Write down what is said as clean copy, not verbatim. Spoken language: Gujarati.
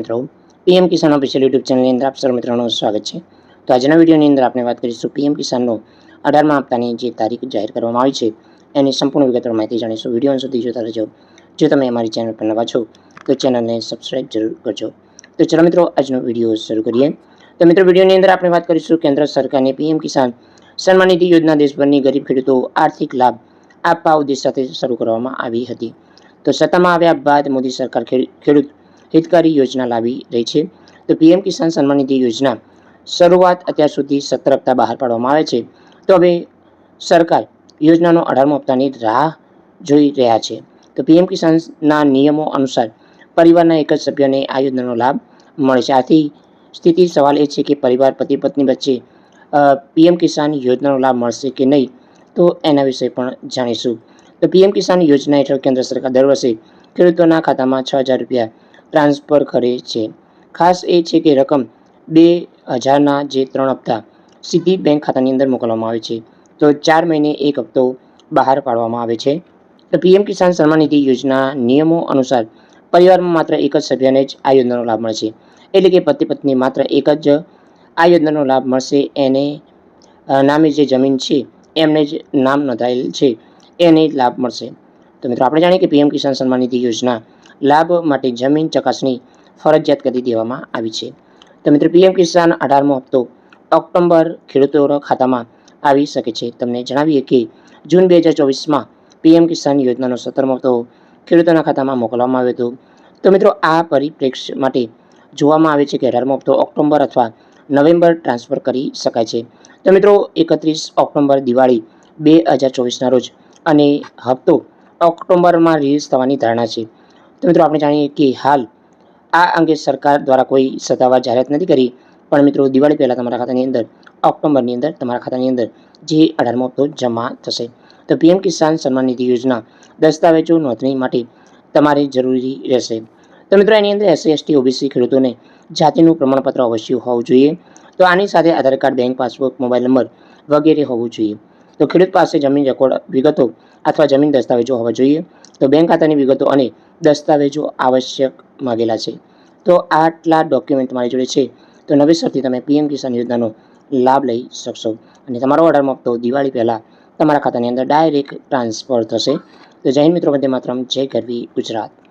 મિત્રો, પીએમ કિસાન ઓફિશિયલ યુટ્યુબ ચેનલની અંદર આપ સર્વ મિત્રોનું સ્વાગત છે। તો આજના વિડીયોની અંદર આપણે વાત કરીશું પીએમ કિસાનનો 18મા હપ્તાની જે તારીખ જાહેર કરવામાં આવી છે એની સંપૂર્ણ વિગતવાર માહિતી જાણીશું। વિડીયો અંત સુધી જોતા રહેજો। જો તમે અમારી ચેનલ પર નવા છો તો ચેનલને સબસ્ક્રાઇબ જરૂર કરજો। તો ચલો મિત્રો, આજનો વિડીયો શરૂ કરીએ। તો મિત્રો, વિડીયોની અંદર આપણે વાત કરીશું કેન્દ્ર સરકારની પીએમ કિસાન સન્માન નિધિ યોજના દેશભરની ગરીબ ખેડૂતો આર્થિક લાભ આપવા ઉદ્દેશ સાથે શરૂ કરવામાં આવી હતી। તો સત્તામાં આવ્યા બાદ મોદી સરકાર ખેડૂત હિતકારી યોજના લાવી રહી છે। તો પીએમ કિસાન સન્માન નિધિ યોજના શરૂઆત અત્યાર સુધી 17 હપ્તા બહાર પાડવામાં આવે છે। તો હવે સરકાર યોજનાનો 18મો હપ્તાની રાહ જોઈ રહ્યા છે। તો પીએમ કિસાનના નિયમો અનુસાર પરિવારના એક જ સભ્યને આ યોજનાનો લાભ મળે છે। આથી સ્થિતિ સવાલ એ છે કે પરિવાર પતિ પત્ની વચ્ચે પીએમ કિસાન યોજનાનો લાભ મળશે કે નહીં, તો એના વિશે પણ જાણીશું। તો પીએમ કિસાન યોજના હેઠળ કેન્દ્ર સરકાર દર વર્ષે ખેડૂતોના ખાતામાં 6,000 રૂપિયા ટ્રાન્સફર કરે છે। ખાસ એ છે કે રકમ 2,000ના જે 3 હપ્તા સીધી બેંક ખાતાની અંદર મોકલવામાં આવે છે। તો 4 મહિને એક હપ્તો બહાર પાડવામાં આવે છે। તો પીએમ કિસાન સન્માન નિધિ યોજના નિયમો અનુસાર પરિવારમાં માત્ર એક જ સભ્યને જ આ યોજનાનો લાભ મળશે। એટલે કે પતિ પત્ની માત્ર એક જ આ યોજનાનો લાભ મળશે। એને નામે જે જમીન છે એમને જ નામ નોંધાયેલ છે એને લાભ મળશે। તો મિત્રો, આપણે જાણીએ કે પીએમ કિસાન સન્માન નિધિ યોજના લાભ માટે જમીન ચકાસણી ફરજિયાત કરી દેવામાં આવી છે। તો મિત્રો, પીએમ કિસાન 18મો હપ્તો ઓક્ટોબર ખેડૂતોના ખાતામાં આવી શકે છે। તમને જણાવીએ કે જૂન 2024માં પીએમ કિસાન યોજનાનો 17મો હપ્તો ખેડૂતોના ખાતામાં મોકલવામાં આવ્યો હતો। તો મિત્રો, આ પરિપ્રેક્ષ્ય માટે જોવામાં આવે છે કે 18મો હપ્તો ઓક્ટોબર અથવા નવેમ્બર ટ્રાન્સફર કરી શકાય છે। તો મિત્રો, 31 ઓક્ટોબર દિવાળી 2024ના રોજ અને હપ્તો ઓક્ટોબરમાં રિલીઝ થવાની ધારણા છે। તો મિત્રો, આપણે જાણીએ કે હાલ આ અંગે સરકાર દ્વારા કોઈ સત્તાવાર જાહેરાત નથી કરી, પણ મિત્રો દિવાળી પહેલાં તમારા ખાતાની અંદર ઓક્ટોબરની અંદર તમારા ખાતાની અંદર જે 18મો હપ્તો જમા થશે। તો પીએમ કિસાન સન્માન નિધિ યોજના દસ્તાવેજો નોંધણી માટે તમારે જરૂરી રહેશે। તો મિત્રો, એની અંદર SC ST OBC ખેડૂતોને જાતિનું પ્રમાણપત્ર અવશ્ય હોવું જોઈએ। તો આની સાથે Aadhaar card, bank passbook, mobile number વગેરે હોવું જોઈએ। તો ખેડૂત પાસે જમીન રેકોર્ડ વિગતો અથવા જમીન દસ્તાવેજો હોવા જોઈએ। તો બેંક ખાતાની વિગતો અને દસ્તાવેજો આવશ્યક માગેલા છે। તો આટલા ડોક્યુમેન્ટ તમારી જોડે છે તો નવેસરથી તમે પીએમ કિસાન યોજનાનો લાભ લઈ શકશો અને તમારો 18મો હપ્તો દિવાળી પહેલાં તમારા ખાતાની અંદર ડાયરેક્ટ ટ્રાન્સફર થશે। તો જય હિન્દ મિત્રો, વંદે માતરમ, જય ગરવી ગુજરાત।